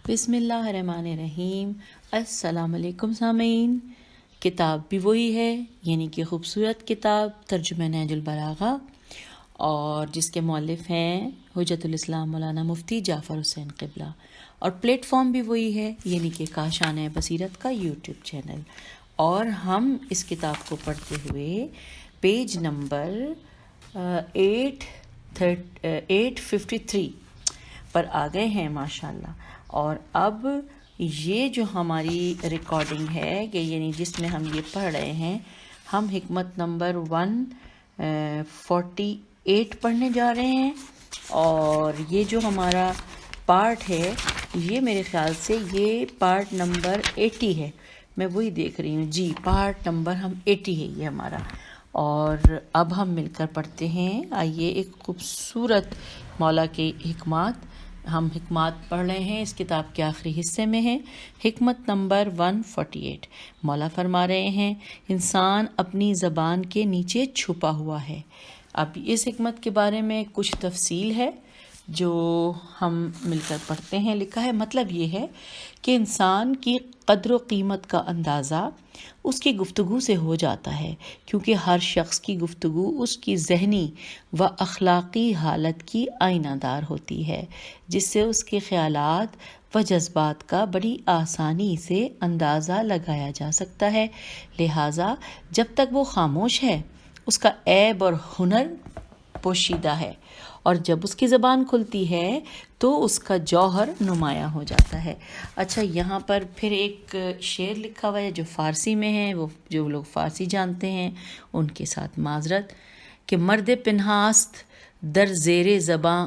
بسم اللہ الرحمن الرحیم۔ السلام علیکم سامعین۔ کتاب بھی وہی ہے، یعنی کہ خوبصورت کتاب ترجمہ نہج البلاغہ، اور جس کے مؤلف ہیں حجت الاسلام مولانا مفتی جعفر حسین قبلہ، اور پلیٹ فارم بھی وہی ہے، یعنی کہ کاشانہ بصیرت کا یوٹیوب چینل۔ اور ہم اس کتاب کو پڑھتے ہوئے پیج نمبر 853 پر آ گئے ہیں ماشاءاللہ۔ اور اب یہ جو ہماری ریکارڈنگ ہے کہ یعنی جس میں ہم یہ پڑھ رہے ہیں، ہم حکمت نمبر 148 پڑھنے جا رہے ہیں، اور یہ جو ہمارا پارٹ ہے یہ میرے خیال سے یہ پارٹ نمبر 80 ہے، میں وہی دیکھ رہی ہوں جی، پارٹ نمبر 80 ہے یہ ہمارا۔ اور اب ہم مل کر پڑھتے ہیں، آئیے ایک خوبصورت مولا کے حکمات، ہم حکمات پڑھ رہے ہیں، اس کتاب کے آخری حصے میں ہیں، حکمت نمبر 148۔ مولا فرما رہے ہیں، انسان اپنی زبان کے نیچے چھپا ہوا ہے۔ اب اس حکمت کے بارے میں کچھ تفصیل ہے جو ہم مل کر پڑھتے ہیں۔ لکھا ہے، مطلب یہ ہے کہ انسان کی قدر و قیمت کا اندازہ اس کی گفتگو سے ہو جاتا ہے، کیونکہ ہر شخص کی گفتگو اس کی ذہنی و اخلاقی حالت کی آئینہ دار ہوتی ہے، جس سے اس کے خیالات و جذبات کا بڑی آسانی سے اندازہ لگایا جا سکتا ہے۔ لہٰذا جب تک وہ خاموش ہے اس کا عیب اور ہنر پوشیدہ ہے، اور جب اس کی زبان کھلتی ہے تو اس کا جوہر نمایاں ہو جاتا ہے۔ اچھا، یہاں پر پھر ایک شعر لکھا ہوا ہے جو فارسی میں ہے، وہ جو لوگ فارسی جانتے ہیں ان کے ساتھ معذرت، کہ مرد پنہاست در زیر زباں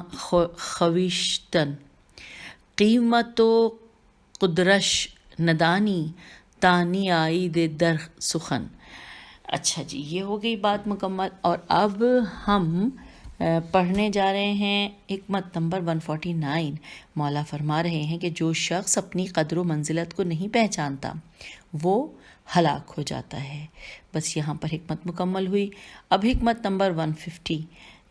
خویشتن، قیمت و قدرش ندانی تانی آئی در سخن۔ اچھا جی، یہ ہو گئی بات مکمل، اور اب ہم پڑھنے جا رہے ہیں حکمت نمبر 149۔ مولا فرما رہے ہیں کہ جو شخص اپنی قدر و منزلت کو نہیں پہچانتا وہ ہلاک ہو جاتا ہے۔ بس یہاں پر حکمت مکمل ہوئی۔ اب حکمت نمبر 150،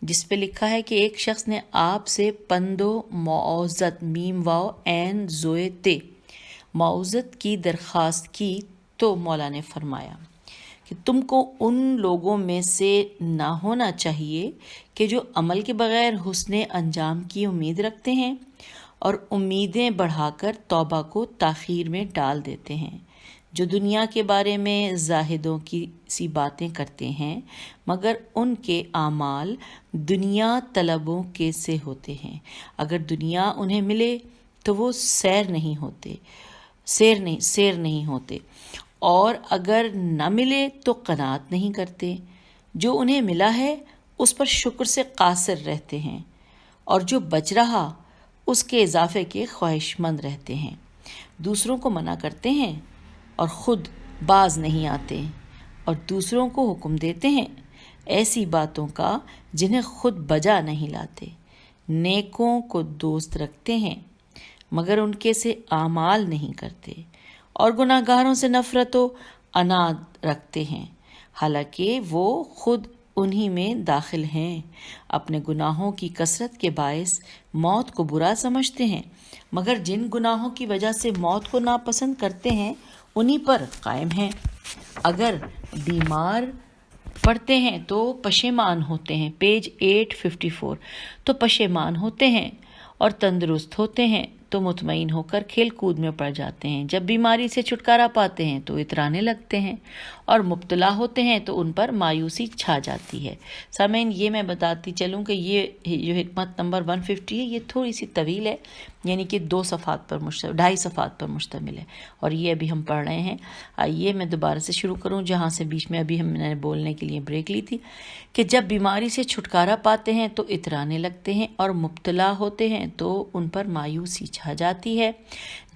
جس پہ لکھا ہے کہ ایک شخص نے آپ سے پند و موعظت میم واو عین زوئے تے موعظت کی درخواست کی، تو مولا نے فرمایا کہ تم کو ان لوگوں میں سے نہ ہونا چاہیے کہ جو عمل کے بغیر حسن انجام کی امید رکھتے ہیں اور امیدیں بڑھا کر توبہ کو تاخیر میں ڈال دیتے ہیں، جو دنیا کے بارے میں زاہدوں کی سی باتیں کرتے ہیں مگر ان کے اعمال دنیا طلبوں کے سے ہوتے ہیں۔ اگر دنیا انہیں ملے تو وہ سیر نہیں ہوتے، اور اگر نہ ملے تو قناعت نہیں کرتے۔ جو انہیں ملا ہے اس پر شکر سے قاصر رہتے ہیں، اور جو بچ رہا اس کے اضافے کے خواہش مند رہتے ہیں۔ دوسروں کو منع کرتے ہیں اور خود باز نہیں آتے، اور دوسروں کو حکم دیتے ہیں ایسی باتوں کا جنہیں خود بجا نہیں لاتے۔ نیکوں کو دوست رکھتے ہیں مگر ان کے سے اعمال نہیں کرتے، اور گناہ گاروں سے نفرت و عناد رکھتے ہیں، حالانکہ وہ خود انہی میں داخل ہیں۔ اپنے گناہوں کی کثرت کے باعث موت کو برا سمجھتے ہیں، مگر جن گناہوں کی وجہ سے موت کو ناپسند کرتے ہیں انہی پر قائم ہیں۔ اگر بیمار پڑتے ہیں تو پشیمان ہوتے ہیں، پیج 854، تو پشیمان ہوتے ہیں، اور تندرست ہوتے ہیں تو مطمئن ہو کر کھیل کود میں پڑ جاتے ہیں۔ جب بیماری سے چھٹکارا پاتے ہیں تو اترانے لگتے ہیں، اور مبتلا ہوتے ہیں تو ان پر مایوسی چھا جاتی ہے۔ سامعین، یہ میں بتاتی چلوں کہ یہ جو حکمت نمبر 150 ہے یہ تھوڑی سی طویل ہے، یعنی کہ 2 صفحات پر 2.5 صفحات پر مشتمل ہے، اور یہ ابھی ہم پڑھ رہے ہیں۔ آئیے میں دوبارہ سے شروع کروں جہاں سے بیچ میں ابھی ہم نے بولنے کے لیے بریک لی تھی، کہ جب بیماری سے چھٹکارا پاتے ہیں تو اترانے لگتے ہیں، اور مبتلا ہوتے ہیں تو ان پر مایوسی چھا جاتی ہے۔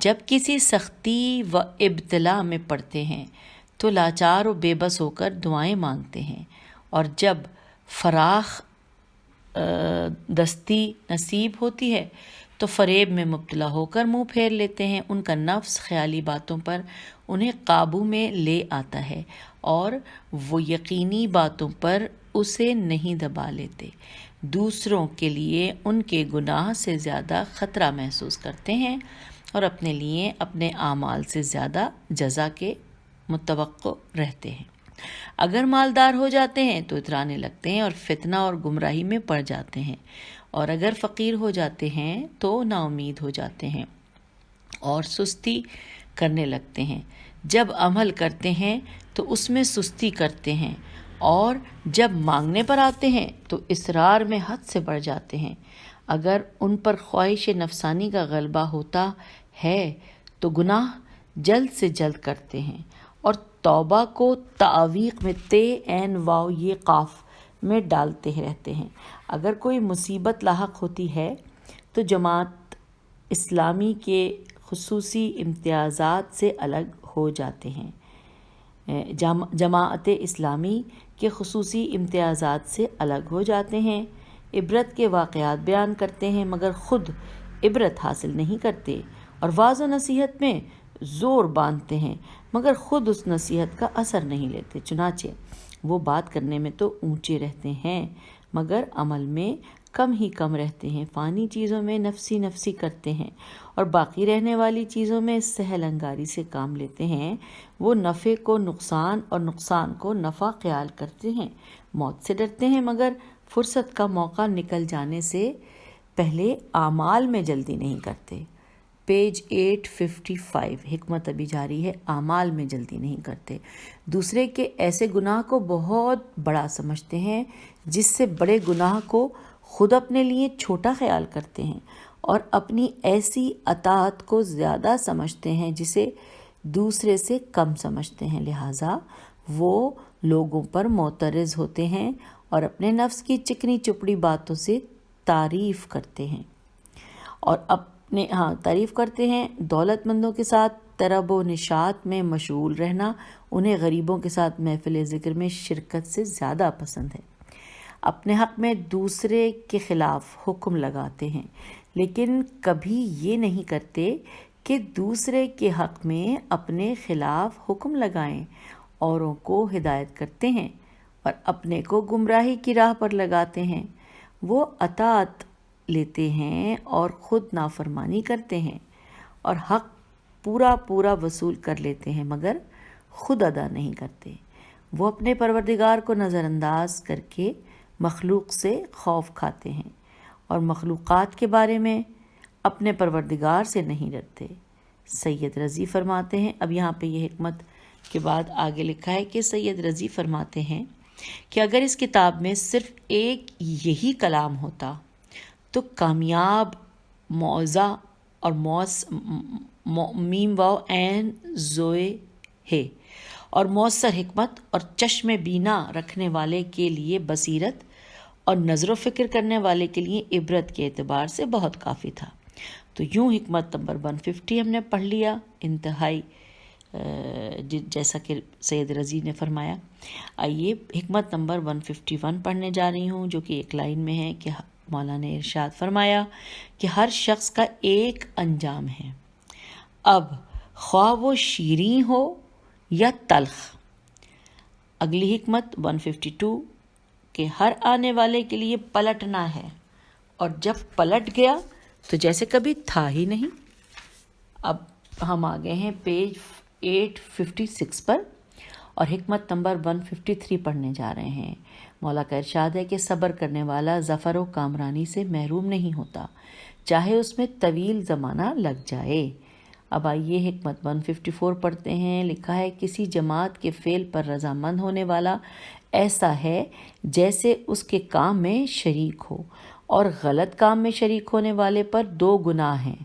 جب کسی سختی و ابتلا میں پڑتے ہیں تو لاچار و بے بس ہو کر دعائیں مانگتے ہیں، اور جب فراخ دستی نصیب ہوتی ہے تو فریب میں مبتلا ہو کر منہ پھیر لیتے ہیں۔ ان کا نفس خیالی باتوں پر انہیں قابو میں لے آتا ہے، اور وہ یقینی باتوں پر اسے نہیں دبا لیتے۔ دوسروں کے لیے ان کے گناہ سے زیادہ خطرہ محسوس کرتے ہیں، اور اپنے لیے اپنے اعمال سے زیادہ جزا کے متوقع رہتے ہیں۔ اگر مالدار ہو جاتے ہیں تو اترانے لگتے ہیں اور فتنہ اور گمراہی میں پڑ جاتے ہیں، اور اگر فقیر ہو جاتے ہیں تو نا امید ہو جاتے ہیں اور سستی کرنے لگتے ہیں۔ جب عمل کرتے ہیں تو اس میں سستی کرتے ہیں، اور جب مانگنے پر آتے ہیں تو اصرار میں حد سے بڑھ جاتے ہیں۔ اگر ان پر خواہش نفسانی کا غلبہ ہوتا ہے تو گناہ جلد سے جلد کرتے ہیں، اور توبہ کو تعویق میں تے عین واو یہ قاف میں ڈالتے رہتے ہیں۔ اگر کوئی مصیبت لاحق ہوتی ہے تو جماعت اسلامی کے خصوصی امتیازات سے الگ ہو جاتے ہیں۔ جماعت اسلامی کے خصوصی امتیازات سے الگ ہو جاتے ہیں، عبرت کے واقعات بیان کرتے ہیں مگر خود عبرت حاصل نہیں کرتے، اور وعظ و نصیحت میں زور باندھتے ہیں مگر خود اس نصیحت کا اثر نہیں لیتے۔ چنانچہ وہ بات کرنے میں تو اونچے رہتے ہیں مگر عمل میں کم ہی کم رہتے ہیں، فانی چیزوں میں نفسی نفسی کرتے ہیں اور باقی رہنے والی چیزوں میں سہل انگاری سے کام لیتے ہیں۔ وہ نفع کو نقصان اور نقصان کو نفع خیال کرتے ہیں، موت سے ڈرتے ہیں مگر فرصت کا موقع نکل جانے سے پہلے اعمال میں جلدی نہیں کرتے۔ پیج 855 حکمت ابھی جاری ہے، اعمال میں جلدی نہیں کرتے۔ دوسرے کے ایسے گناہ کو بہت بڑا سمجھتے ہیں جس سے بڑے گناہ کو خود اپنے لیے چھوٹا خیال کرتے ہیں، اور اپنی ایسی اطاعت کو زیادہ سمجھتے ہیں جسے دوسرے سے کم سمجھتے ہیں، لہٰذا وہ لوگوں پر معترض ہوتے ہیں اور اپنے نفس کی چکنی چپڑی باتوں سے تعریف کرتے ہیں دولت مندوں کے ساتھ طرب و نشاط میں مشغول رہنا انہیں غریبوں کے ساتھ محفل ذکر میں شرکت سے زیادہ پسند ہے۔ اپنے حق میں دوسرے کے خلاف حکم لگاتے ہیں لیکن کبھی یہ نہیں کرتے کہ دوسرے کے حق میں اپنے خلاف حکم لگائیں، اوروں کو ہدایت کرتے ہیں اور اپنے کو گمراہی کی راہ پر لگاتے ہیں۔ وہ اطاعت لیتے ہیں اور خود نافرمانی کرتے ہیں، اور حق پورا پورا وصول کر لیتے ہیں مگر خود ادا نہیں کرتے۔ وہ اپنے پروردگار کو نظر انداز کر کے مخلوق سے خوف کھاتے ہیں اور مخلوقات کے بارے میں اپنے پروردگار سے نہیں ڈرتے۔ سید رضی فرماتے ہیں، اب یہاں پہ یہ حکمت کے بعد آگے لکھا ہے کہ سید رضی فرماتے ہیں کہ اگر اس کتاب میں صرف ایک یہی کلام ہوتا تو کامیاب معوضہ اور میم واو عین زوئے ہے اور مؤثر حکمت اور چشم بینا رکھنے والے کے لیے بصیرت اور نظر و فکر کرنے والے کے لیے عبرت کے اعتبار سے بہت کافی تھا۔ تو یوں حکمت نمبر 150 ہم نے پڑھ لیا، انتہائی جیسا کہ سید رضی نے فرمایا۔ آئیے حکمت نمبر 151 پڑھنے جا رہی ہوں، جو کہ ایک لائن میں ہے کہ مولا نے ارشاد فرمایا کہ ہر شخص کا ایک انجام ہے، اب خواہ وہ شیریں ہو یا تلخ۔ اگلی حکمت 152 کہ ہر آنے والے کے لیے پلٹنا ہے، اور جب پلٹ گیا تو جیسے کبھی تھا ہی نہیں۔ اب ہم آگے ہیں پیج 856 پر اور حکمت نمبر 153 پڑھنے جا رہے ہیں۔ مولا کا ارشاد ہے کہ صبر کرنے والا ظفر و کامرانی سے محروم نہیں ہوتا، چاہے اس میں طویل زمانہ لگ جائے۔ اب آئیے حکمت 154 پڑھتے ہیں۔ لکھا ہے کسی جماعت کے فعل پر رضامند ہونے والا ایسا ہے جیسے اس کے کام میں شریک ہو، اور غلط کام میں شریک ہونے والے پر 2 گناہ ہیں،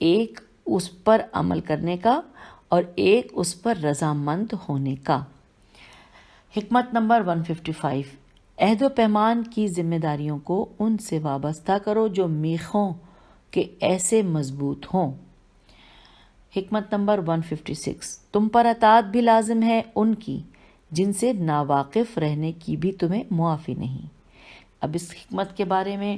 ایک اس پر عمل کرنے کا اور ایک اس پر رضامند ہونے کا۔ حکمت نمبر 155 عہد و پیمان کی ذمہ داریوں کو ان سے وابستہ کرو جو میخوں کے ایسے مضبوط ہوں۔ حکمت نمبر 156 تم پر اطاعت بھی لازم ہے ان کی جن سے ناواقف رہنے کی بھی تمہیں معافی نہیں۔ اب اس حکمت کے بارے میں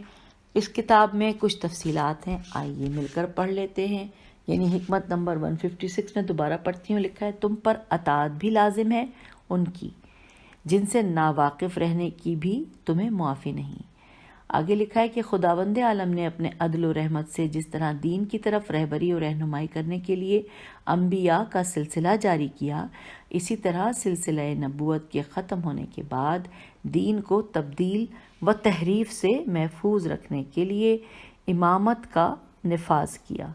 اس کتاب میں کچھ تفصیلات ہیں، آئیے مل کر پڑھ لیتے ہیں۔ یعنی حکمت نمبر 156 میں دوبارہ پڑھتی ہوں، لکھا ہے تم پر اطاعت بھی لازم ہے ان کی جن سے ناواقف رہنے کی بھی تمہیں معافی نہیں۔ آگے لکھا ہے کہ خداوند عالم نے اپنے عدل و رحمت سے جس طرح دین کی طرف رہبری اور رہنمائی کرنے کے لیے انبیاء کا سلسلہ جاری کیا، اسی طرح سلسلہ نبوت کے ختم ہونے کے بعد دین کو تبدیل و تحریف سے محفوظ رکھنے کے لیے امامت کا نفاذ کیا،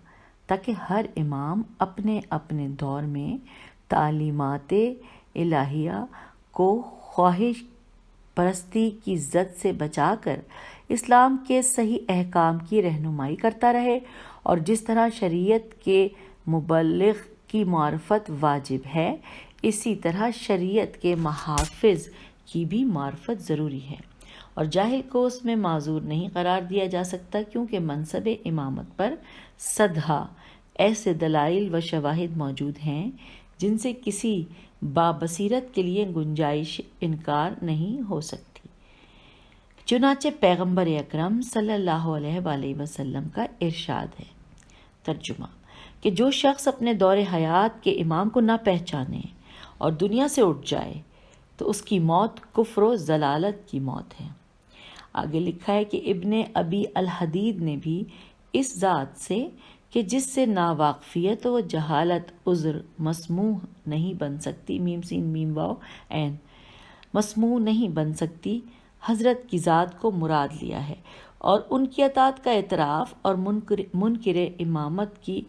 تاکہ ہر امام اپنے اپنے دور میں تعلیمات الہیہ کو خواہش پرستی کی زد سے بچا کر اسلام کے صحیح احکام کی رہنمائی کرتا رہے، اور جس طرح شریعت کے مبلغ کی معرفت واجب ہے، اسی طرح شریعت کے محافظ کی بھی معرفت ضروری ہے، اور جاہل کو اس میں معذور نہیں قرار دیا جا سکتا، کیونکہ منصب امامت پر صدہا ایسے دلائل و شواہد موجود ہیں جن سے کسی بابصیرت کے لیے گنجائش انکار نہیں ہو سکتی۔ چنانچہ پیغمبر اکرم صلی اللہ علیہ وآلہ وسلم کا ارشاد ہے، ترجمہ، کہ جو شخص اپنے دور حیات کے امام کو نہ پہچانے اور دنیا سے اٹھ جائے تو اس کی موت کفر و ضلالت کی موت ہے۔ آگے لکھا ہے کہ ابن ابی الحدید نے بھی اس ذات سے کہ جس سے ناواقفیت و جہالت عذر مسموع نہیں بن سکتی، میم سین میم واو عین، مسموع نہیں بن سکتی، حضرت کی ذات کو مراد لیا ہے، اور ان کی اطاعت کا اعتراف اور منکر امامت کی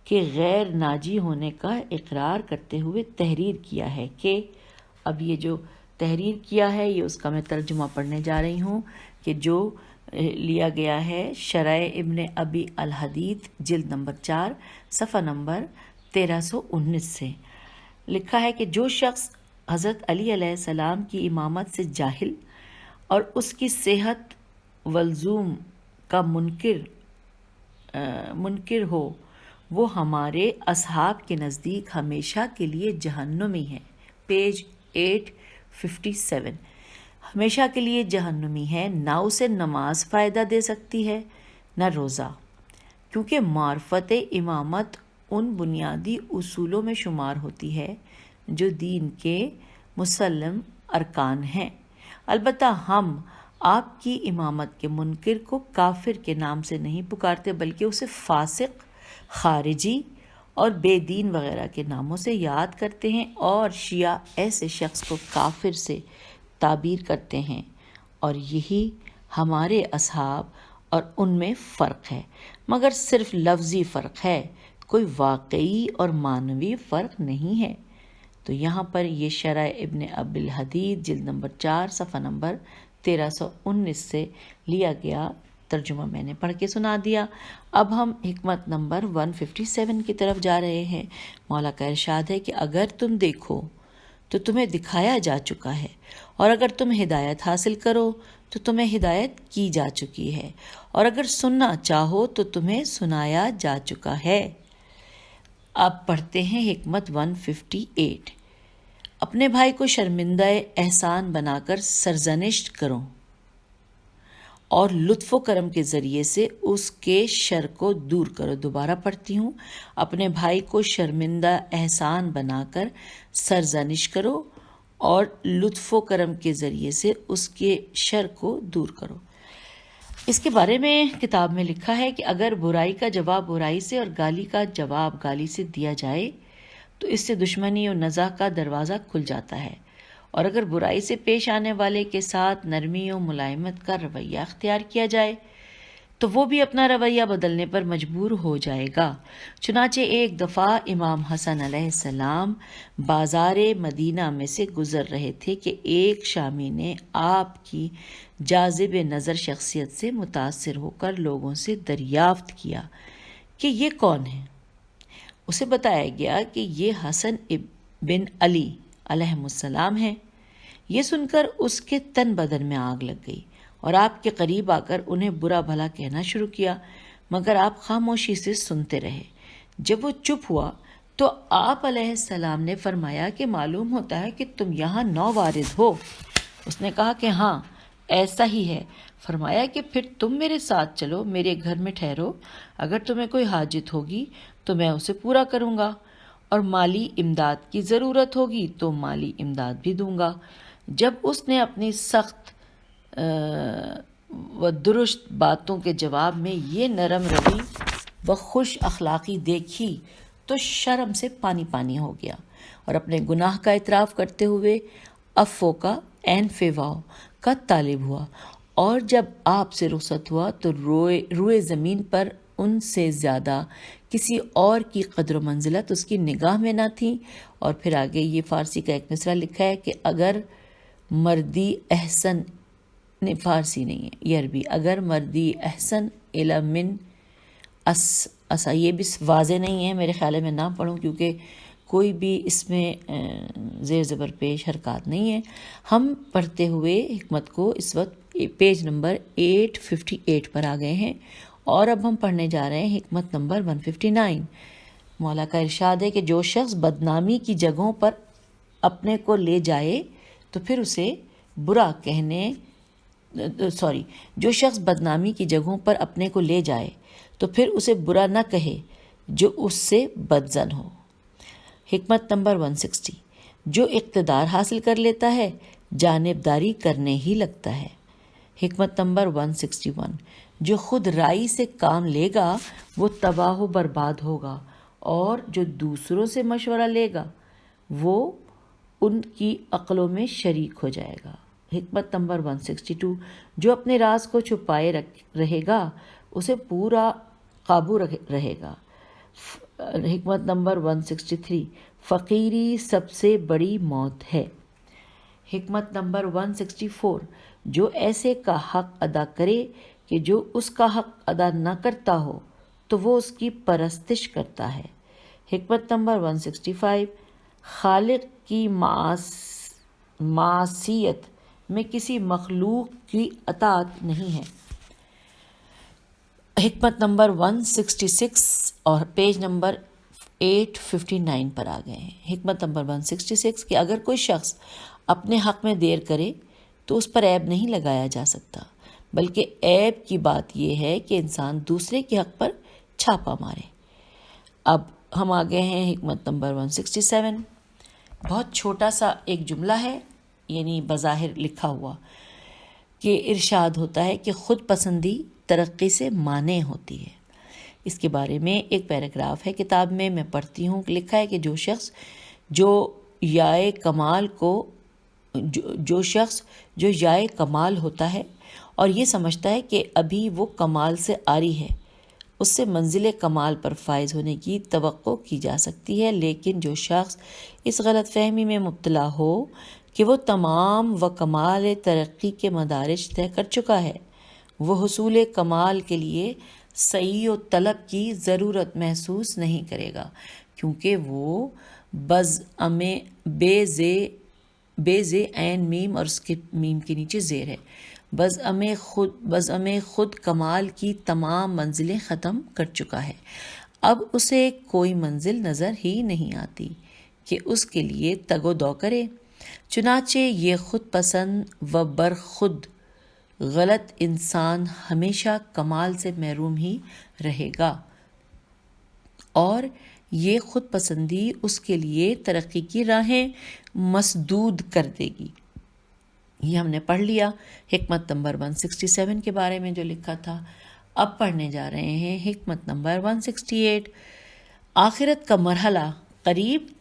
کے غیر ناجی ہونے کا اقرار کرتے ہوئے تحریر کیا ہے کہ اب یہ جو تحریر کیا ہے یہ اس کا میں ترجمہ پڑھنے جا رہی ہوں، کہ جو لیا گیا ہے شرح ابن ابی الحدید جلد نمبر 4 صفحہ نمبر 1319 سے۔ لکھا ہے کہ جو شخص حضرت علی علیہ السلام کی امامت سے جاہل اور اس کی صحت واللزوم کا منکر ہو، وہ ہمارے اصحاب کے نزدیک ہمیشہ کے لیے جہنمی ہے۔ پیج 857۔ ہمیشہ کے لیے جہنمی ہے، نہ اسے نماز فائدہ دے سکتی ہے نہ روزہ، کیونکہ معرفت امامت ان بنیادی اصولوں میں شمار ہوتی ہے جو دین کے مسلم ارکان ہیں۔ البتہ ہم آپ کی امامت کے منکر کو کافر کے نام سے نہیں پکارتے، بلکہ اسے فاسق، خارجی اور بے دین وغیرہ کے ناموں سے یاد کرتے ہیں، اور شیعہ ایسے شخص کو کافر سے تعبیر کرتے ہیں، اور یہی ہمارے اصحاب اور ان میں فرق ہے، مگر صرف لفظی فرق ہے، کوئی واقعی اور معنوی فرق نہیں ہے۔ تو یہاں پر یہ شرح ابن ابی الحدید جلد نمبر 4 صفحہ نمبر 1319 سے لیا گیا ترجمہ میں نے پڑھ کے سنا دیا۔ اب ہم حکمت نمبر 157 کی طرف جا رہے ہیں۔ مولا کا ارشاد ہے کہ اگر تم دیکھو تو تمہیں دکھایا جا چکا ہے، اور اگر تم ہدایت حاصل کرو تو تمہیں ہدایت کی جا چکی ہے، اور اگر سننا چاہو تو تمہیں سنایا جا چکا ہے۔ اب پڑھتے ہیں حکمت 158۔ اپنے بھائی کو شرمندہ احسان بنا کر سرزنش کرو، اور لطف و کرم کے ذریعے سے اس کے شر کو دور کرو۔ دوبارہ پڑھتی ہوں، اپنے بھائی کو شرمندہ احسان بنا کر سرزنش کرو، اور لطف و کرم کے ذریعے سے اس کے شر کو دور کرو۔ اس کے بارے میں کتاب میں لکھا ہے کہ اگر برائی کا جواب برائی سے اور گالی کا جواب گالی سے دیا جائے تو اس سے دشمنی و نزاع کا دروازہ کھل جاتا ہے، اور اگر برائی سے پیش آنے والے کے ساتھ نرمی و ملائمت کا رویہ اختیار کیا جائے تو وہ بھی اپنا رویہ بدلنے پر مجبور ہو جائے گا۔ چنانچہ ایک دفعہ امام حسن علیہ السلام بازار مدینہ میں سے گزر رہے تھے کہ ایک شامی نے آپ کی جاذب نظر شخصیت سے متاثر ہو کر لوگوں سے دریافت کیا کہ یہ کون ہے۔ اسے بتایا گیا کہ یہ حسن بن علی علیہ السلام ہے۔ یہ سن کر اس کے تن بدن میں آگ لگ گئی، اور آپ کے قریب آ کر انہیں برا بھلا کہنا شروع کیا، مگر آپ خاموشی سے سنتے رہے۔ جب وہ چپ ہوا تو آپ علیہ السلام نے فرمایا کہ معلوم ہوتا ہے کہ تم یہاں نو وارد ہو۔ اس نے کہا کہ ہاں ایسا ہی ہے۔ فرمایا کہ پھر تم میرے ساتھ چلو، میرے گھر میں ٹھہرو، اگر تمہیں کوئی حاجت ہوگی تو میں اسے پورا کروں گا، اور مالی امداد کی ضرورت ہوگی تو مالی امداد بھی دوں گا۔ جب اس نے اپنی سخت و درست باتوں کے جواب میں یہ نرم روی و خوش اخلاقی دیکھی تو شرم سے پانی پانی ہو گیا اور اپنے گناہ کا اعتراف کرتے ہوئے افو کا این فیواؤ کا طالب ہوا، اور جب آپ سے رخصت ہوا تو روئے زمین پر ان سے زیادہ کسی اور کی قدر و منزلت اس کی نگاہ میں نہ تھی۔ اور پھر آگے یہ فارسی کا ایک مصرع لکھا ہے کہ اگر مردی احسن، فارسی نہیں ہے یہ عربی، اگر مردی احسن الی من اسا، یہ بھی واضح نہیں ہے، میرے خیال ہے میں نہ پڑھوں کیونکہ کوئی بھی اس میں زیر زبر پیش حرکات نہیں ہے۔ ہم پڑھتے ہوئے حکمت کو اس وقت پیج نمبر 858 پر آ گئے ہیں، اور اب ہم پڑھنے جا رہے ہیں حکمت نمبر 159۔ مولا کا ارشاد ہے کہ جو شخص بدنامی کی جگہوں پر اپنے کو لے جائے تو پھر اسے برا کہنے جو شخص بدنامی کی جگہوں پر اپنے کو لے جائے تو پھر اسے برا نہ کہے جو اس سے بدظن ہو۔ حکمت نمبر 160، جو اقتدار حاصل کر لیتا ہے جانبداری کرنے ہی لگتا ہے۔ حکمت نمبر 161، جو خود رائی سے کام لے گا وہ تباہ و برباد ہوگا، اور جو دوسروں سے مشورہ لے گا وہ ان کی عقلوں میں شریک ہو جائے گا۔ حکمت نمبر 162، جو اپنے راز کو چھپائے رہے گا اسے پورا قابو رہے گا۔ حکمت نمبر 163، فقیری سب سے بڑی موت ہے۔ حکمت نمبر 164، جو ایسے کا حق ادا کرے کہ جو اس کا حق ادا نہ کرتا ہو تو وہ اس کی پرستش کرتا ہے۔ حکمت نمبر 165، خالق کی معصیت میں کسی مخلوق کی اطاعت نہیں ہے۔ حکمت نمبر 166 اور پیج نمبر 859 پر آ گئے ہیں۔ حکمت نمبر 166 کہ اگر کوئی شخص اپنے حق میں دیر کرے تو اس پر عیب نہیں لگایا جا سکتا، بلکہ عیب کی بات یہ ہے کہ انسان دوسرے کے حق پر چھاپا مارے۔ اب ہم آگے ہیں حکمت نمبر 167۔ بہت چھوٹا سا ایک جملہ ہے، یعنی بظاہر لکھا ہوا، کہ ارشاد ہوتا ہے کہ خود پسندی ترقی سے مانع ہوتی ہے۔ اس کے بارے میں ایک پیراگراف ہے کتاب میں، میں پڑھتی ہوں۔ لکھا ہے کہ جو شخص جو یائے کمال ہوتا ہے اور یہ سمجھتا ہے کہ ابھی وہ کمال سے عاری ہے، اس سے منزل کمال پر فائز ہونے کی توقع کی جا سکتی ہے، لیکن جو شخص اس غلط فہمی میں مبتلا ہو کہ وہ تمام و کمال ترقی کے مدارج طے کر چکا ہے، وہ حصول کمال کے لیے سعی و طلب کی ضرورت محسوس نہیں کرے گا، کیونکہ وہ بے زے عین میم اور اس کے میم کے نیچے زیر ہے، بزعم خود کمال کی تمام منزلیں ختم کر چکا ہے۔ اب اسے کوئی منزل نظر ہی نہیں آتی کہ اس کے لیے تگ و دو کرے، چنانچہ یہ خود پسند و برخود غلط انسان ہمیشہ کمال سے محروم ہی رہے گا، اور یہ خود پسندی اس کے لیے ترقی کی راہیں مسدود کر دے گی۔ یہ ہم نے پڑھ لیا حکمت نمبر 167 کے بارے میں جو لکھا تھا۔ اب پڑھنے جا رہے ہیں حکمت نمبر 168۔ آخرت کا مرحلہ قریب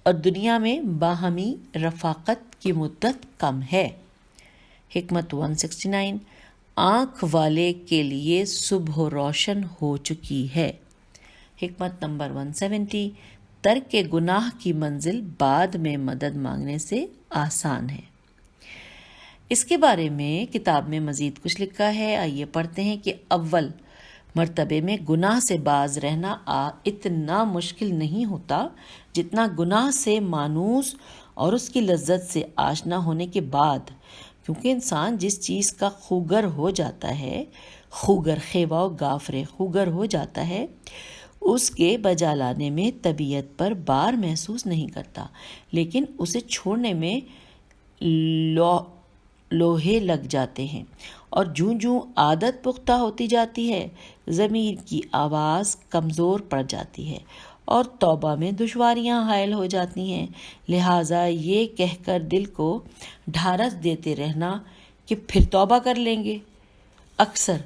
اور دنیا میں باہمی رفاقت کی مدت کم ہے۔ حکمت 169، آنکھ والے کے لیے صبح روشن ہو چکی ہے۔ حکمت نمبر 170، ترک گناہ کی منزل بعد میں مدد مانگنے سے آسان ہے۔ اس کے بارے میں کتاب میں مزید کچھ لکھا ہے، آئیے پڑھتے ہیں کہ اول مرتبے میں گناہ سے باز رہنا اتنا مشکل نہیں ہوتا جتنا گناہ سے مانوس اور اس کی لذت سے آشنا ہونے کے بعد، کیونکہ انسان جس چیز کا خوگر ہو جاتا ہے، خوگر خیواؤ گافرے خوگر ہو جاتا ہے، اس کے بجا لانے میں طبیعت پر بار محسوس نہیں کرتا، لیکن اسے چھوڑنے میں لوہے لگ جاتے ہیں، اور جوں جوں عادت پختہ ہوتی جاتی ہے ضمیر کی آواز کمزور پڑ جاتی ہے اور توبہ میں دشواریاں حائل ہو جاتی ہیں۔ لہٰذا یہ کہہ کر دل کو ڈھارس دیتے رہنا کہ پھر توبہ کر لیں گے، اکثر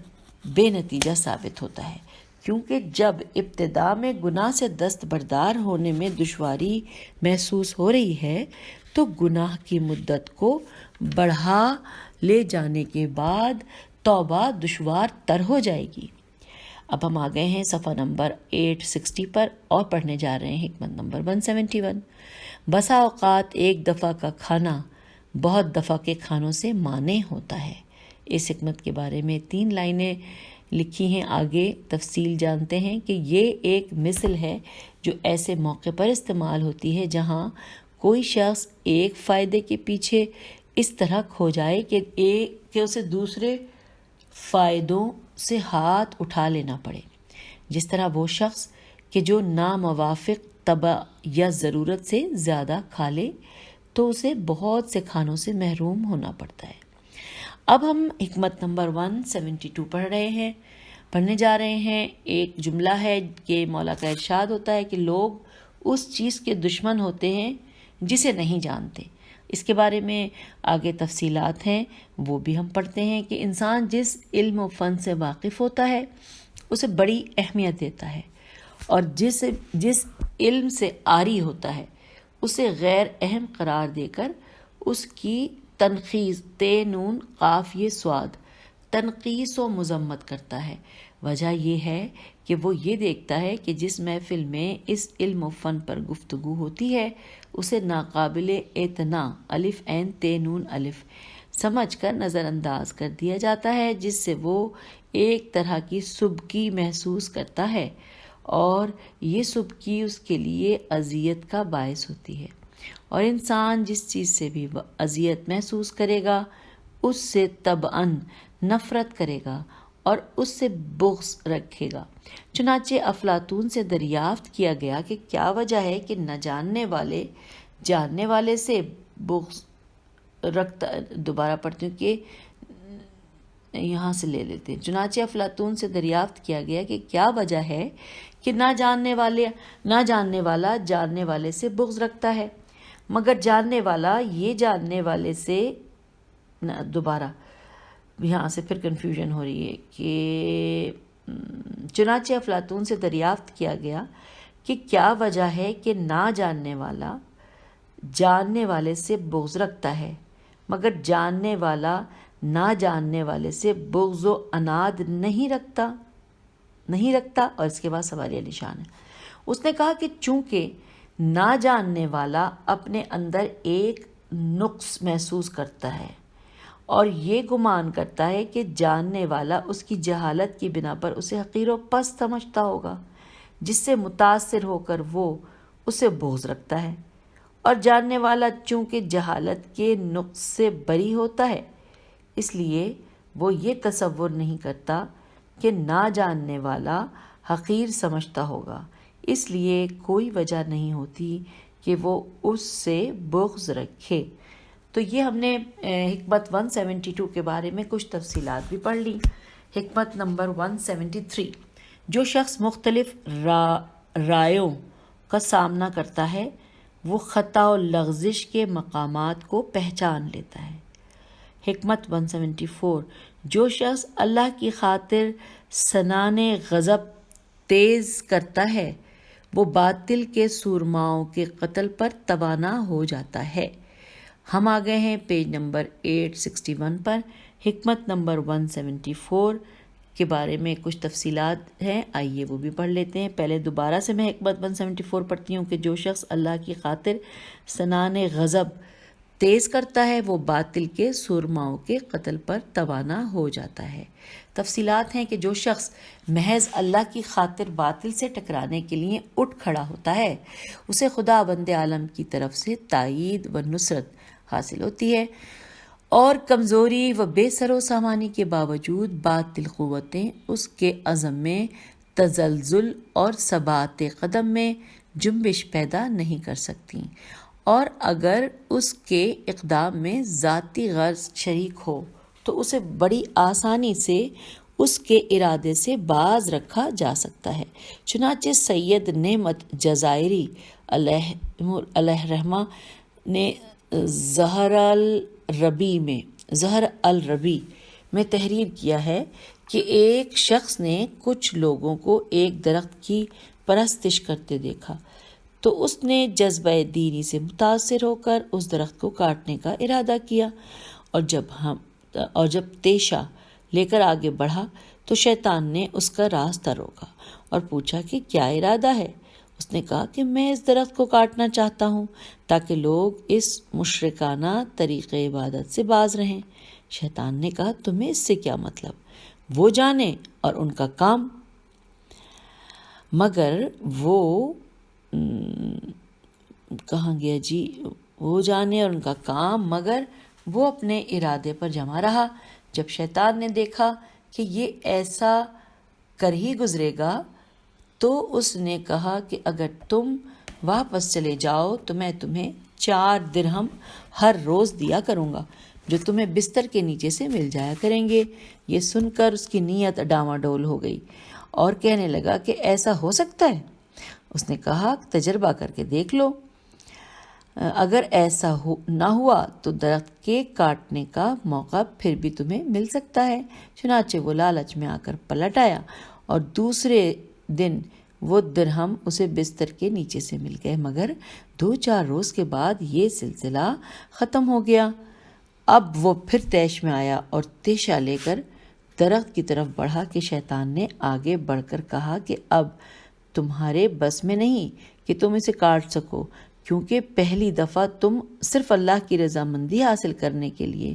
بے نتیجہ ثابت ہوتا ہے، کیونکہ جب ابتدا میں گناہ سے دستبردار ہونے میں دشواری محسوس ہو رہی ہے تو گناہ کی مدت کو بڑھا لے جانے کے بعد توبہ دشوار تر ہو جائے گی۔ اب ہم آ گئے ہیں صفحہ نمبر 860 پر اور پڑھنے جا رہے ہیں حکمت نمبر 171۔ بسا اوقات ایک دفعہ کا کھانا بہت دفعہ کے کھانوں سے مانع ہوتا ہے۔ اس حکمت کے بارے میں 3 لائنیں لکھی ہیں، آگے تفصیل جانتے ہیں کہ یہ ایک مثل ہے جو ایسے موقع پر استعمال ہوتی ہے جہاں کوئی شخص ایک فائدے کے پیچھے اس طرح کھو جائے کہ اسے دوسرے فائدوں سے ہاتھ اٹھا لینا پڑے، جس طرح وہ شخص کہ جو ناموافق طبع یا ضرورت سے زیادہ کھا لے تو اسے بہت سے کھانوں سے محروم ہونا پڑتا ہے۔ اب ہم حکمت نمبر 172 پڑھنے جا رہے ہیں۔ ایک جملہ ہے کہ مولا کا ارشاد ہوتا ہے کہ لوگ اس چیز کے دشمن ہوتے ہیں جسے نہیں جانتے۔ اس کے بارے میں آگے تفصیلات ہیں، وہ بھی ہم پڑھتے ہیں کہ انسان جس علم و فن سے واقف ہوتا ہے اسے بڑی اہمیت دیتا ہے، اور جس علم سے عاری ہوتا ہے اسے غیر اہم قرار دے کر اس کی تنقیص نون قاف یہ سواد تنقیص و مذمت کرتا ہے۔ وجہ یہ ہے کہ وہ یہ دیکھتا ہے کہ جس محفل میں اس علم و فن پر گفتگو ہوتی ہے اسے ناقابل اعتنا الف عین تے نون الف سمجھ کر نظر انداز کر دیا جاتا ہے، جس سے وہ ایک طرح کی سبکی محسوس کرتا ہے، اور یہ سبکی اس کے لیے اذیت کا باعث ہوتی ہے، اور انسان جس چیز سے بھی اذیت محسوس کرے گا اس سے طبعاً نفرت کرے گا اور اس سے بغض رکھے گا۔ چنانچہ افلاطون سے دریافت کیا گیا کہ کیا وجہ ہے کہ نہ جاننے والے سے بغض رکھتا، دوبارہ پڑھتی ہوں کہ یہاں سے لے لیتے ہیں۔ چنانچہ افلاطون سے دریافت کیا گیا کہ کیا وجہ ہے کہ نہ جاننے والا جاننے والے سے بغض رکھتا ہے، مگر جاننے والا یہ جاننے والے سے دوبارہ یہاں سے پھر کنفیوژن ہو رہی ہے کہ چنانچہ افلاطون سے دریافت کیا گیا کہ کیا وجہ ہے کہ نہ جاننے والا جاننے والے سے بغض رکھتا ہے، مگر جاننے والا نہ جاننے والے سے بغض و عناد نہیں رکھتا۔ اور اس کے بعد سوالیہ نشان ہے۔ اس نے کہا کہ چونکہ نہ جاننے والا اپنے اندر ایک نقص محسوس کرتا ہے اور یہ گمان کرتا ہے کہ جاننے والا اس کی جہالت کی بنا پر اسے حقیر و پست سمجھتا ہوگا، جس سے متاثر ہو کر وہ اسے بغض رکھتا ہے، اور جاننے والا چونکہ جہالت کے نقص سے بری ہوتا ہے اس لیے وہ یہ تصور نہیں کرتا کہ نہ جاننے والا حقیر سمجھتا ہوگا، اس لیے کوئی وجہ نہیں ہوتی کہ وہ اس سے بغض رکھے۔ تو یہ ہم نے حکمت 172 کے بارے میں کچھ تفصیلات بھی پڑھ لی۔ حکمت نمبر 173، جو شخص مختلف رائیوں کا سامنا کرتا ہے وہ خطا و لغزش کے مقامات کو پہچان لیتا ہے۔ حکمت 174، جو شخص اللہ کی خاطر سنان غضب تیز کرتا ہے وہ باطل کے سورماؤں کے قتل پر توانا ہو جاتا ہے۔ ہم آ گئے ہیں پیج نمبر 861 پر۔ حکمت نمبر 174 کے بارے میں کچھ تفصیلات ہیں، آئیے وہ بھی پڑھ لیتے ہیں۔ پہلے دوبارہ سے میں حکمت 174 پڑھتی ہوں کہ جو شخص اللہ کی خاطر سنان غضب تیز کرتا ہے وہ باطل کے سورماؤں کے قتل پر توانا ہو جاتا ہے۔ تفصیلات ہیں کہ جو شخص محض اللہ کی خاطر باطل سے ٹکرانے کے لیے اٹھ کھڑا ہوتا ہے اسے خدا بند عالم کی طرف سے تائید و نصرت حاصل ہوتی ہے، اور کمزوری و بے سر و سامانی کے باوجود باطل قوتیں اس کے عزم میں تزلزل اور ثبات قدم میں جنبش پیدا نہیں کر سکتی، اور اگر اس کے اقدام میں ذاتی غرض شریک ہو تو اسے بڑی آسانی سے اس کے ارادے سے باز رکھا جا سکتا ہے۔ چنانچہ سید نعمت جزائری علیہ رحمہ نے زہر الربی میں تحریر کیا ہے کہ ایک شخص نے کچھ لوگوں کو ایک درخت کی پرستش کرتے دیکھا تو اس نے جذبہ دینی سے متاثر ہو کر اس درخت کو کاٹنے کا ارادہ کیا، اور جب تیشہ لے کر آگے بڑھا تو شیطان نے اس کا راستہ روکا اور پوچھا کہ کیا ارادہ ہے؟ اس نے کہا کہ میں اس درخت کو کاٹنا چاہتا ہوں تاکہ لوگ اس مشرکانہ طریقے عبادت سے باز رہیں۔ شیطان نے کہا تمہیں اس سے کیا مطلب، وہ جانے اور ان کا کام، مگر وہ کہاں گیا جی، وہ جانے اور ان کا کام، مگر وہ اپنے ارادے پر جمع رہا۔ جب شیطان نے دیکھا کہ یہ ایسا کر ہی گزرے گا تو اس نے کہا کہ اگر تم واپس چلے جاؤ تو میں تمہیں 4 درہم ہر روز دیا کروں گا جو تمہیں بستر کے نیچے سے مل جایا کریں گے۔ یہ سن کر اس کی نیت ڈاواڈول ہو گئی اور کہنے لگا کہ ایسا ہو سکتا ہے؟ اس نے کہا تجربہ کر کے دیکھ لو، اگر ایسا نہ ہوا تو درخت کے کاٹنے کا موقع پھر بھی تمہیں مل سکتا ہے۔ چنانچہ وہ لالچ میں آ کر پلٹ آیا اور دوسرے دن وہ درہم اسے بستر کے نیچے سے مل گئے، مگر 2-4 روز کے بعد یہ سلسلہ ختم ہو گیا۔ اب وہ پھر طیش میں آیا اور تیشہ لے کر درخت کی طرف بڑھا کہ شیطان نے آگے بڑھ کر کہا کہ اب تمہارے بس میں نہیں کہ تم اسے کاٹ سکو، کیونکہ پہلی دفعہ تم صرف اللہ کی رضامندی حاصل کرنے کے لیے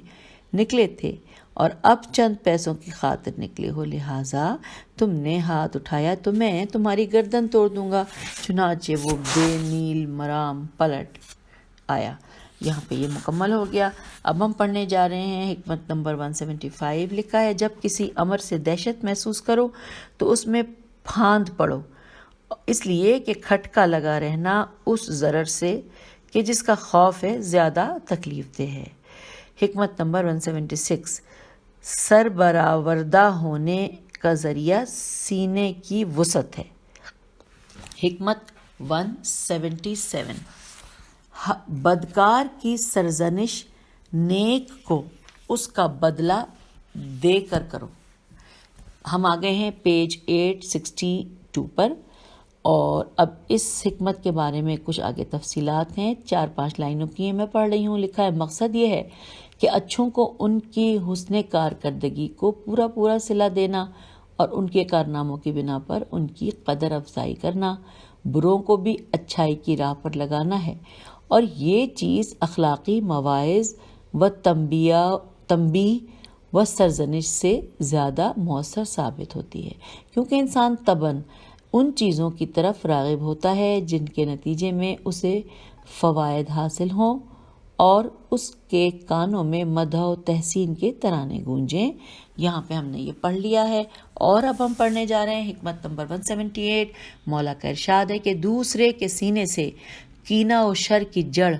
نکلے تھے اور اب چند پیسوں کی خاطر نکلے ہو، لہٰذا تم نے ہاتھ اٹھایا تو میں تمہاری گردن توڑ دوں گا۔ چنانچہ وہ بے نیل مرام پلٹ آیا۔ یہاں پہ یہ مکمل ہو گیا۔ اب ہم پڑھنے جا رہے ہیں حکمت نمبر 175۔ لکھا ہے جب کسی امر سے دہشت محسوس کرو تو اس میں پھاند پڑو، اس لیے کہ کھٹکا لگا رہنا اس ضرر سے کہ جس کا خوف ہے زیادہ تکلیف دہ ہے۔ حکمت نمبر 176، سربراوردہ ہونے کا ذریعہ سینے کی وسعت ہے۔ حکمت 177، بدکار کی سرزنش نیک کو اس کا بدلہ دے کر کرو۔ ہم آ گئے ہیں پیج 862 پر، اور اب اس حکمت کے بارے میں کچھ آگے تفصیلات ہیں، 4-5 لائنوں کی ہیں، میں پڑھ رہی ہوں۔ لکھا ہے مقصد یہ ہے کہ اچھوں کو ان کی حسن کارکردگی کو پورا صلہ دینا اور ان کے کارناموں کی بنا پر ان کی قدر افزائی کرنا، بروں کو بھی اچھائی کی راہ پر لگانا ہے، اور یہ چیز اخلاقی مواعظ و تنبیہ و سرزنش سے زیادہ مؤثر ثابت ہوتی ہے، کیونکہ انسان طبعاً ان چیزوں کی طرف راغب ہوتا ہے جن کے نتیجے میں اسے فوائد حاصل ہوں اور اس کے کانوں میں مدح و تحسین کے ترانے گونجیں۔ یہاں پہ ہم نے یہ پڑھ لیا ہے، اور اب ہم پڑھنے جا رہے ہیں حکمت نمبر 178۔ مولا کا ارشاد ہے کہ دوسرے کے سینے سے کینہ و شر کی جڑ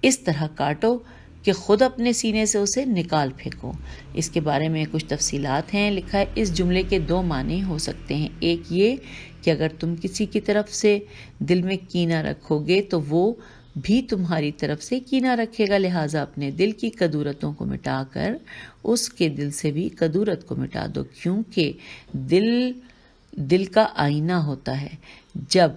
اس طرح کاٹو کہ خود اپنے سینے سے اسے نکال پھینکو۔ اس کے بارے میں کچھ تفصیلات ہیں۔ لکھا ہے اس جملے کے 2 معنی ہو سکتے ہیں، ایک یہ کہ اگر تم کسی کی طرف سے دل میں کینہ رکھو گے تو وہ بھی تمہاری طرف سے کینہ رکھے گا، لہٰذا اپنے دل کی کدورتوں کو مٹا کر اس کے دل سے بھی کدورت کو مٹا دو، کیونکہ دل کا آئینہ ہوتا ہے۔ جب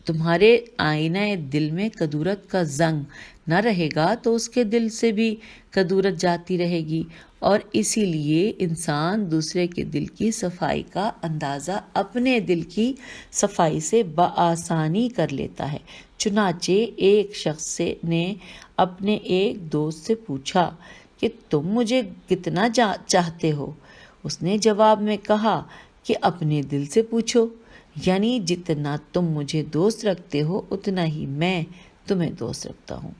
تمہارے آئینہ دل میں کدورت کا زنگ نہ رہے گا تو اس کے دل سے بھی کدورت جاتی رہے گی، اور اسی لیے انسان دوسرے کے دل کی صفائی کا اندازہ اپنے دل کی صفائی سے بآسانی کر لیتا ہے۔ چنانچہ ایک شخص نے اپنے ایک دوست سے پوچھا کہ تم مجھے کتنا چاہتے ہو؟ اس نے جواب میں کہا کہ اپنے دل سے پوچھو، یعنی جتنا تم مجھے دوست رکھتے ہو اتنا ہی میں تمہیں دوست رکھتا ہوں۔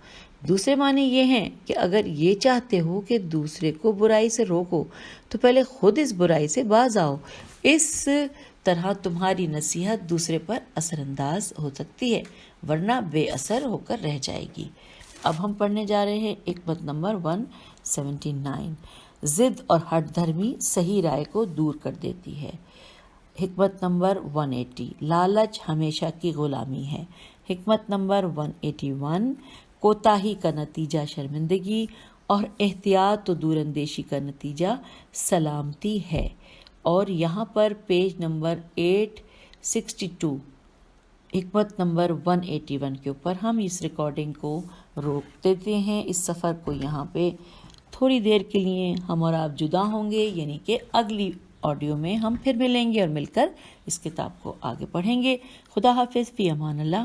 دوسرے معنی یہ ہیں کہ اگر یہ چاہتے ہو کہ دوسرے کو برائی سے روکو تو پہلے خود اس برائی سے باز آؤ، اس طرح تمہاری نصیحت دوسرے پر اثر انداز ہو سکتی ہے، ورنہ بے اثر ہو کر رہ جائے گی۔ اب ہم پڑھنے جا رہے ہیں حکمت نمبر 179۔ ضد اور ہٹ دھرمی صحیح رائے کو دور کر دیتی ہے۔ حکمت نمبر 180، لالچ ہمیشہ کی غلامی ہے۔ حکمت نمبر 181، کوتاہی کا نتیجہ شرمندگی اور احتیاط و دور اندیشی کا نتیجہ سلامتی ہے۔ اور یہاں پر پیج نمبر 862 حکمت نمبر 181 کے اوپر ہم اس ریکارڈنگ کو روک دیتے ہیں۔ اس سفر کو یہاں پہ تھوڑی دیر کے لیے ہم اور آپ جدا ہوں گے، یعنی کہ اگلی آڈیو میں ہم پھر ملیں گے اور مل کر اس کتاب کو آگے پڑھیں گے۔ خدا حافظ، فی امان اللہ۔